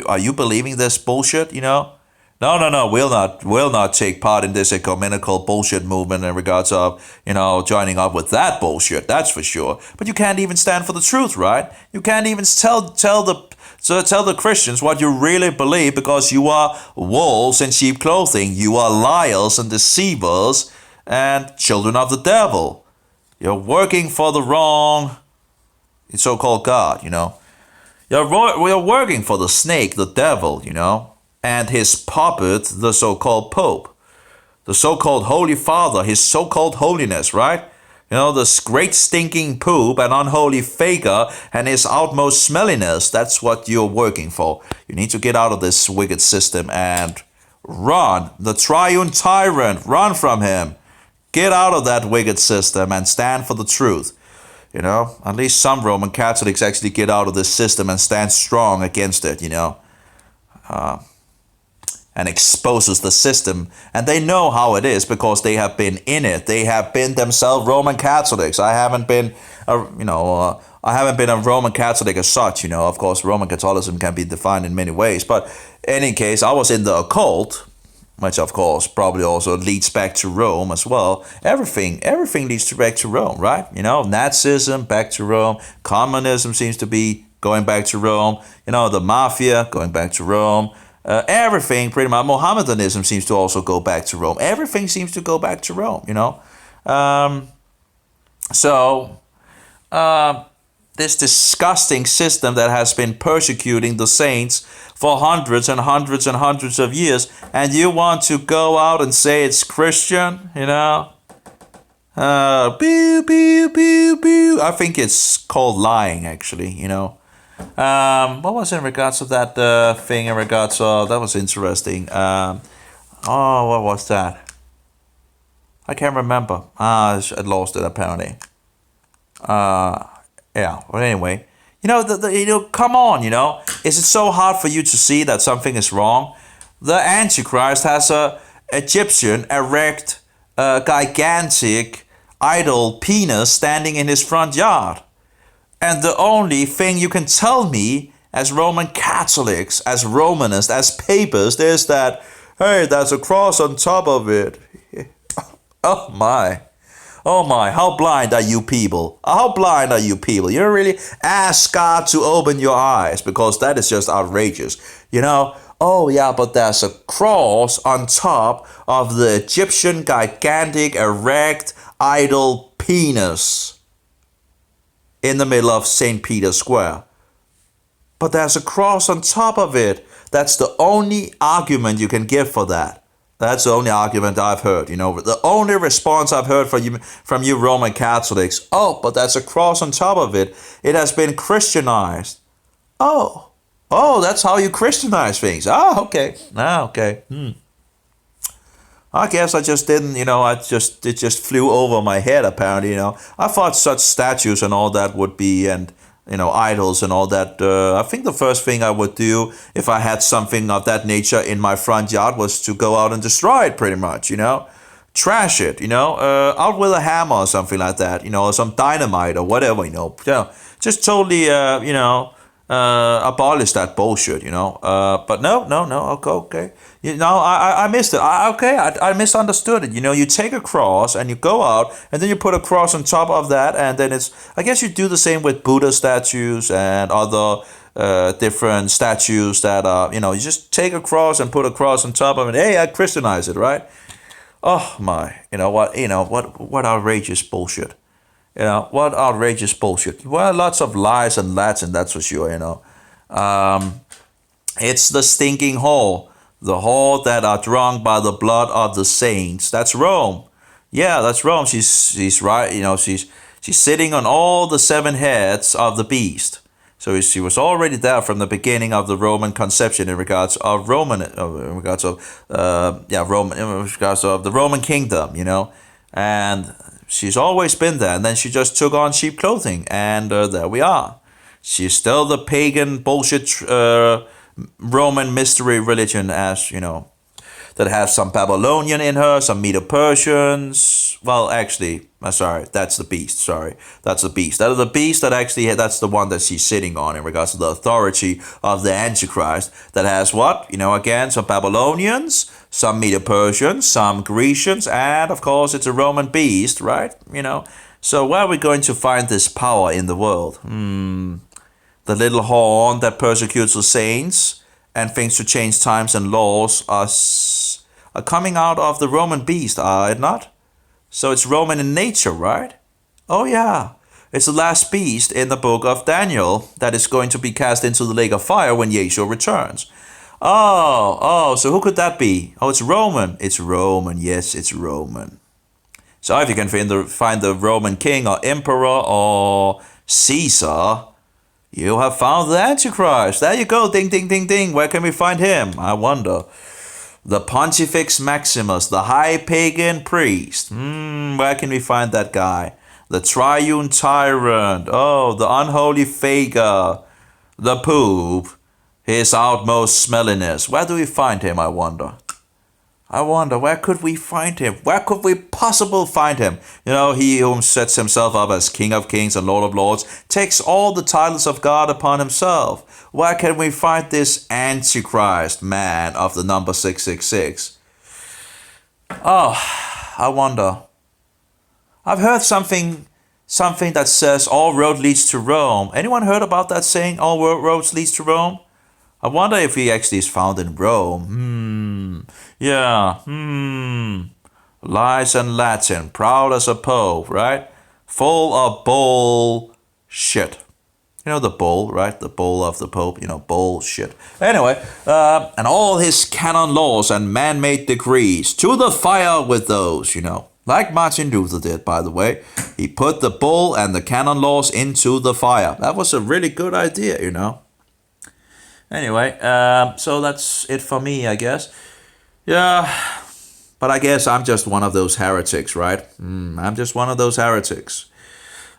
Are you believing this bullshit? No, no, no. We'll not take part in this ecumenical bullshit movement in regards of joining up with that bullshit. That's for sure. But you can't even stand for the truth, right? You can't even tell the Christians what you really believe because you are wolves in sheep clothing. You are liars and deceivers and children of the devil. You're working for the wrong so-called God. We're working for the snake, the devil, and his puppet, the so-called Pope, the so-called Holy Father, his so-called holiness, right? This great stinking poop and unholy faker and his outmost smelliness, that's what you're working for. You need to get out of this wicked system and run. The triune tyrant, run from him. Get out of that wicked system and stand for the truth. At least some Roman Catholics actually get out of this system and stand strong against it, and exposes the system. And they know how it is because they have been in it. They have been themselves Roman Catholics. I haven't been a Roman Catholic as such. Of course, Roman Catholicism can be defined in many ways. But in any case, I was in the occult, which of course probably also leads back to Rome as well. Everything leads back to Rome, right? Nazism, back to Rome. Communism seems to be going back to Rome. The mafia, going back to Rome. Everything, pretty much, Mohammedanism seems to also go back to Rome. Everything seems to go back to Rome, this disgusting system that has been persecuting the saints for hundreds and hundreds and hundreds of years, and you want to go out and say it's Christian, Pew, pew, pew, pew. I think it's called lying, actually, What was in regards to that thing in regards of, that was interesting. What was that? I can't remember. I lost it apparently. Yeah, but anyway. Come on, Is it so hard for you to see that something is wrong? The Antichrist has a Egyptian erect, gigantic, idol penis standing in his front yard. And the only thing you can tell me as Roman Catholics, as Romanists, as papists, is that, hey, there's a cross on top of it. Oh my. Oh my, how blind are you people? How blind are you people? You really ask God to open your eyes because that is just outrageous. Oh yeah, but there's a cross on top of the Egyptian gigantic erect idol penis in the middle of St. Peter's Square. But there's a cross on top of it. That's the only argument you can give for that. That's the only argument I've heard. The only response I've heard from you Roman Catholics. Oh, but there's a cross on top of it. It has been Christianized. Oh, that's how you Christianize things. Okay. Okay. I guess I just didn't, it just flew over my head apparently, I thought such statues and all that would be, and, idols and all that. I think the first thing I would do if I had something of that nature in my front yard was to go out and destroy it pretty much, trash it, out with a hammer or something like that, or some dynamite or whatever, just totally, abolish that bullshit, but no, okay. I missed it. I misunderstood it. You take a cross and you go out and then you put a cross on top of that, and then I guess you do the same with Buddha statues and other different statues that are, you just take a cross and put a cross on top of it. Hey, I Christianize it, right? Oh my, what outrageous bullshit. What outrageous bullshit. Well, lots of lies and Latin, that's for sure, It's the stinking whore. The whore that are drunk by the blood of the saints. That's Rome. Yeah, that's Rome. She's right, she's sitting on all the 7 heads of the beast. So she was already there from the beginning of the Roman conception in regards of the Roman kingdom, And she's always been there, and then she just took on sheep clothing, and there we are. She's still the pagan bullshit Roman mystery religion, as that has some Babylonian in her, some Medo-Persians. Well, actually, sorry, that's the beast. Sorry, that's the beast. That is the beast that actually, that's the one that she's sitting on in regards to the authority of the Antichrist. That has what? Again, some Babylonians, some Medo-Persians, some Grecians, and of course, it's a Roman beast, right? So where are we going to find this power in the world? The little horn that persecutes the saints and thinks to change times and laws are coming out of the Roman beast, are it not? So it's Roman in nature, right? Oh yeah. It's the last beast in the book of Daniel that is going to be cast into the lake of fire when Yeshua returns. Oh, so who could that be? Oh, it's Roman. It's Roman. Yes, it's Roman. So if you can find the Roman king or emperor or Caesar, you have found the Antichrist. There you go. Ding, ding, ding, ding. Where can we find him? I wonder. The Pontifex Maximus, the high pagan priest. Where can we find that guy? The triune tyrant. Oh, the unholy faker. The poop. His outmost smelliness. Where do we find him, I wonder? Where could we find him? Where could we possibly find him? He whom sets himself up as King of Kings and Lord of Lords takes all the titles of God upon himself. Where can we find this Antichrist man of the number 666? Oh, I wonder. I've heard something that says all road leads to Rome. Anyone heard about that saying, all roads leads to Rome? I wonder if he actually is found in Rome. Yeah. Lies and Latin, proud as a pope, right? Full of bullshit. The bull, right? The bull of the pope, bullshit. Anyway, and all his canon laws and man-made decrees, to the fire with those, Like Martin Luther did, by the way. He put the bull and the canon laws into the fire. That was a really good idea, Anyway, so that's it for me, I guess. Yeah, but I guess I'm just one of those heretics, right? I'm just one of those heretics.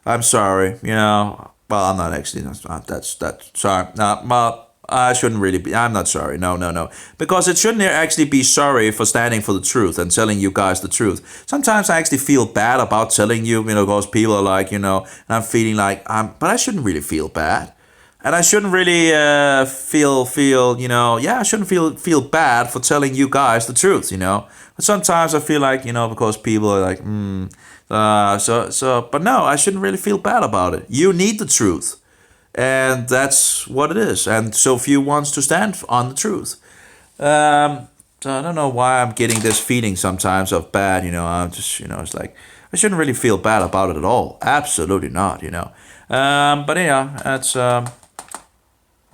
I'm sorry, Well, I'm not actually. That's sorry. No, well, I shouldn't really be. I'm not sorry. No. Because it shouldn't actually be sorry for standing for the truth and telling you guys the truth. Sometimes I actually feel bad about telling you, because people are like, and I'm feeling like but I shouldn't really feel bad. And I shouldn't really feel, I shouldn't feel bad for telling you guys the truth, But sometimes I feel like, because people are like, but no, I shouldn't really feel bad about it. You need the truth. And that's what it is. And so few wants to stand on the truth. So I don't know why I'm getting this feeling sometimes of bad, I'm just, it's like, I shouldn't really feel bad about it at all. Absolutely not, But yeah, that's...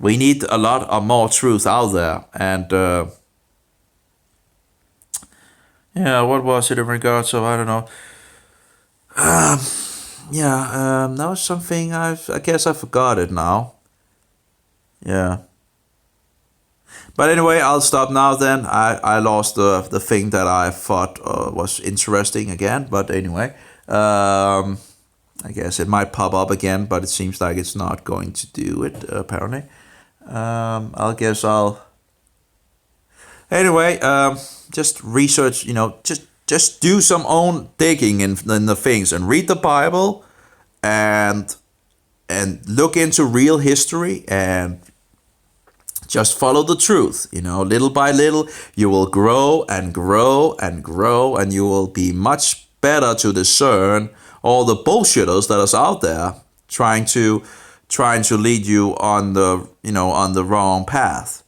we need a lot of more truth out there. And, what was it in regards of, I don't know. That was something I guess I forgot it now. Yeah. But anyway, I'll stop now then. I lost the thing that I thought was interesting again. But anyway, I guess it might pop up again, but it seems like it's not going to do it, apparently. Anyway, just research, just do some own digging in the things and read the Bible and look into real history and just follow the truth, little by little you will grow and grow and grow, and you will be much better to discern all the bullshitters that is out there trying to lead you on the wrong path.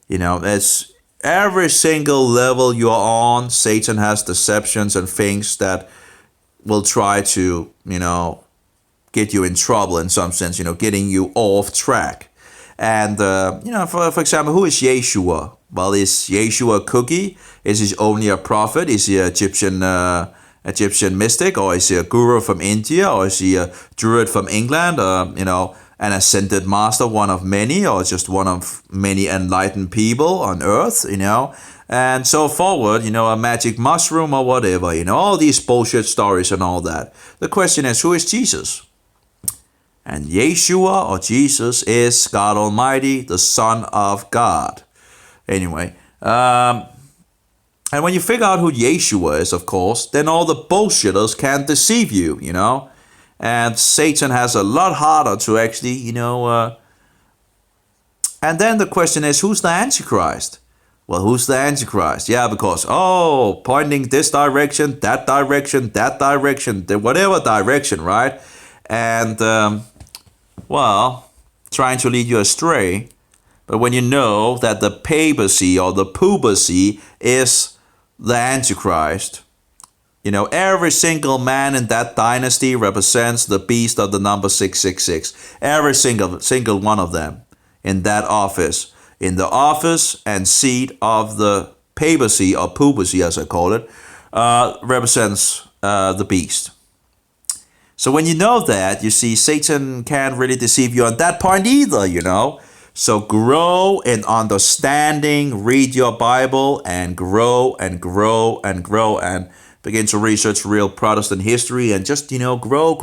It's every single level you're on, Satan has deceptions and things that will try to, get you in trouble in some sense, getting you off track. And, for example, who is Yeshua? Well, is Yeshua a cookie? Is he only a prophet? Is he an Egyptian mystic? Or is he a guru from India? Or is he a druid from England? An ascended master, one of many, or just one of many enlightened people on earth, and so forward, a magic mushroom or whatever, all these bullshit stories and all that. The question is, who is Jesus? And Yeshua or Jesus is God Almighty, the Son of God. Anyway, And when you figure out who Yeshua is, of course, then all the bullshitters can't deceive you, you know. And Satan has a lot harder to actually, and then the question is, who's the Antichrist? Well, who's the Antichrist? Yeah, because, pointing this direction, that direction, whatever direction, right? And, trying to lead you astray. But when you know that the papacy or the pupacy is the Antichrist, every single man in that dynasty represents the beast of the number 666. Every single one of them in that office. In the office and seat of the papacy or pupacy, as I call it, represents the beast. So when you know that, you see, Satan can't really deceive you on that point either, So grow in understanding, read your Bible, and grow and grow and grow, and begin to research real Protestant history, and just, grow,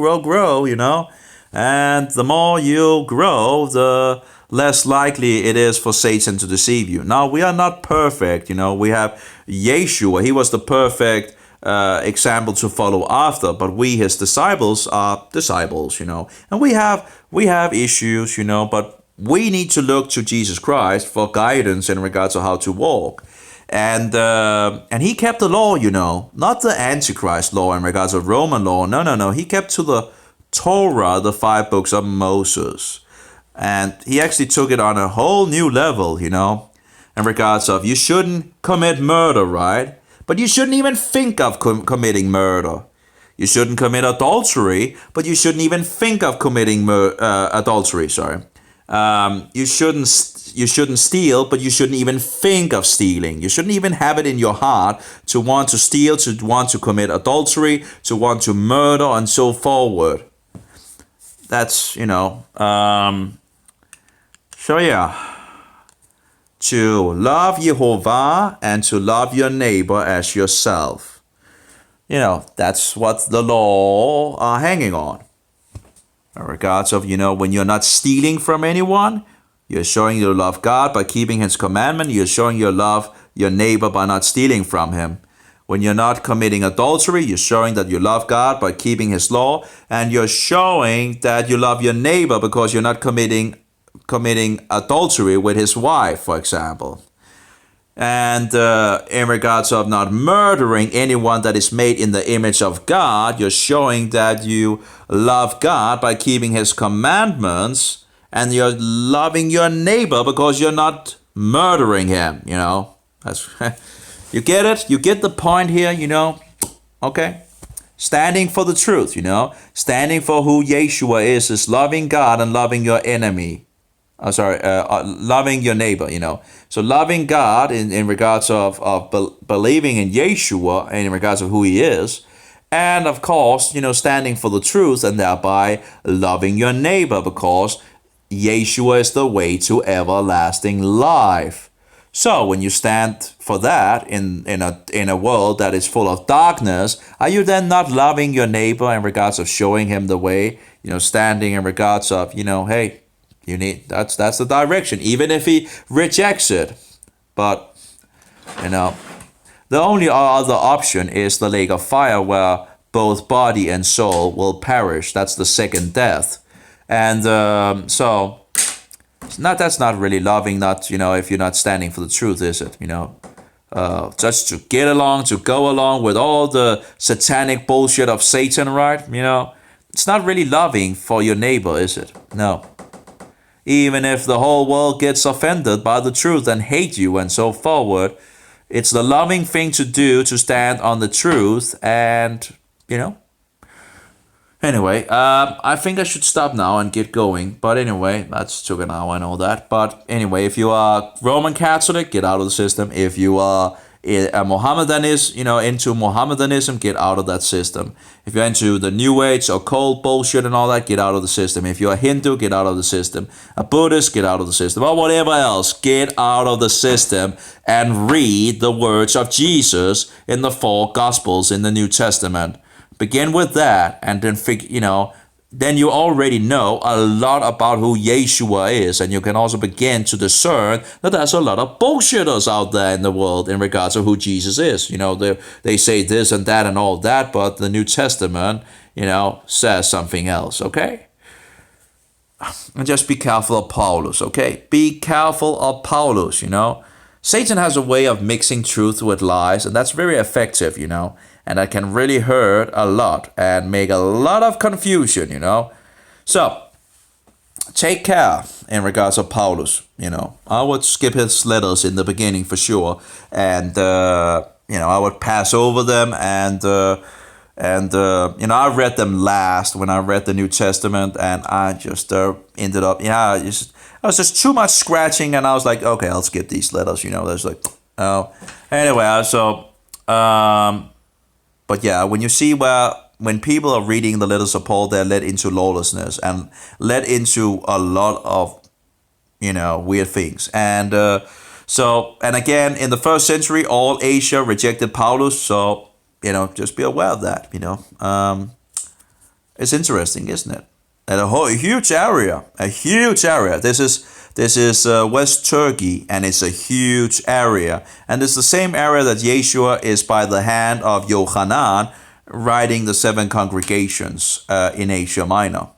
And the more you grow, the less likely it is for Satan to deceive you. Now, we are not perfect, We have Yeshua. He was the perfect example to follow after, but we, his disciples, are disciples, And we have issues, but we need to look to Jesus Christ for guidance in regards to how to walk. And he kept the law, not the Antichrist law in regards to Roman law. No. He kept to the Torah, the 5 books of Moses. And he actually took it on a whole new level, in regards of, you shouldn't commit murder, right? But you shouldn't even think of committing murder. You shouldn't commit adultery, but you shouldn't even think of committing adultery, sorry. You shouldn't steal, but you shouldn't even think of stealing. You shouldn't even have it in your heart to want to steal, to want to commit adultery, to want to murder, and so forward. That's, so yeah. To love Jehovah and to love your neighbor as yourself. That's what the law are hanging on. In regards of, when you're not stealing from anyone, you're showing you love God by keeping his commandment. You're showing you love your neighbor by not stealing from him. When you're not committing adultery, you're showing that you love God by keeping his law. And you're showing that you love your neighbor because you're not committing adultery with his wife, for example. And in regards of not murdering anyone that is made in the image of God, you're showing that you love God by keeping his commandments, and you're loving your neighbor because you're not murdering him, That's you get it? You get the point here, Okay? Standing for the truth, Standing for who Yeshua is loving God and loving your enemy. Loving your neighbor, So loving God in regards of believing in Yeshua and in regards of who he is. And of course, standing for the truth and thereby loving your neighbor because Yeshua is the way to everlasting life. So when you stand for that in a world that is full of darkness, are you then not loving your neighbor in regards of showing him the way, standing in regards of, hey, that's the direction, even if he rejects it. But, the only other option is the lake of fire where both body and soul will perish. That's the second death. And that's not really loving, if you're not standing for the truth, is it? Just to get along, to go along with all the satanic bullshit of Satan, right? It's not really loving for your neighbor, is it? No. Even if the whole world gets offended by the truth and hate you and so forward, it's the loving thing to do to stand on the truth and, Anyway, I think I should stop now and get going. But anyway, that's took an hour and all that. But anyway, if you are Roman Catholic, get out of the system. If you are a Mohammedanism, into Mohammedanism, get out of that system. If you're into the New Age, occult bullshit and all that, get out of the system. If you're a Hindu, get out of the system. A Buddhist, get out of the system. Or whatever else, get out of the system and read the words of Jesus in the 4 Gospels in the New Testament. Begin with that, and then then you already know a lot about who Yeshua is, and you can also begin to discern that there's a lot of bullshitters out there in the world in regards to who Jesus is. They say this and that and all that, but the New Testament, says something else, okay? And just be careful of Paulus, okay? Be careful of Paulus, Satan has a way of mixing truth with lies, and that's very effective, and that can really hurt a lot and make a lot of confusion, So, take care in regards of Paulus, I would skip his letters in the beginning for sure, and, I would pass over them, and I read them last when I read the New Testament, and I just ended up, I was just too much scratching, and I was like, okay, I'll skip these letters, there's like, oh. Anyway, so, but yeah, when you see when people are reading the letters of Paul, they're led into lawlessness and led into a lot of, weird things. And and again, in the first century, all Asia rejected Paulus, so, just be aware of that, It's interesting, isn't it? And a huge area. This is West Turkey, and it's a huge area. And it's the same area that Yeshua is by the hand of Yohanan writing the 7 congregations in Asia Minor.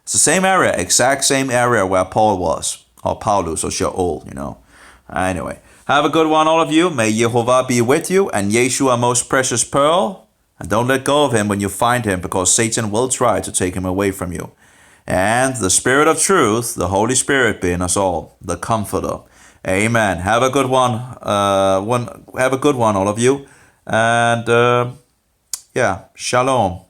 It's the same area, exact same area where Paul was, or Paulus, or Shaul, Anyway, have a good one, all of you. May Jehovah be with you, and Yeshua, most precious pearl. And don't let go of him when you find him, because Satan will try to take him away from you. And the Spirit of truth, the Holy Spirit, be in us all, the Comforter. Amen. Have a good one. Have a good one, all of you. And Shalom.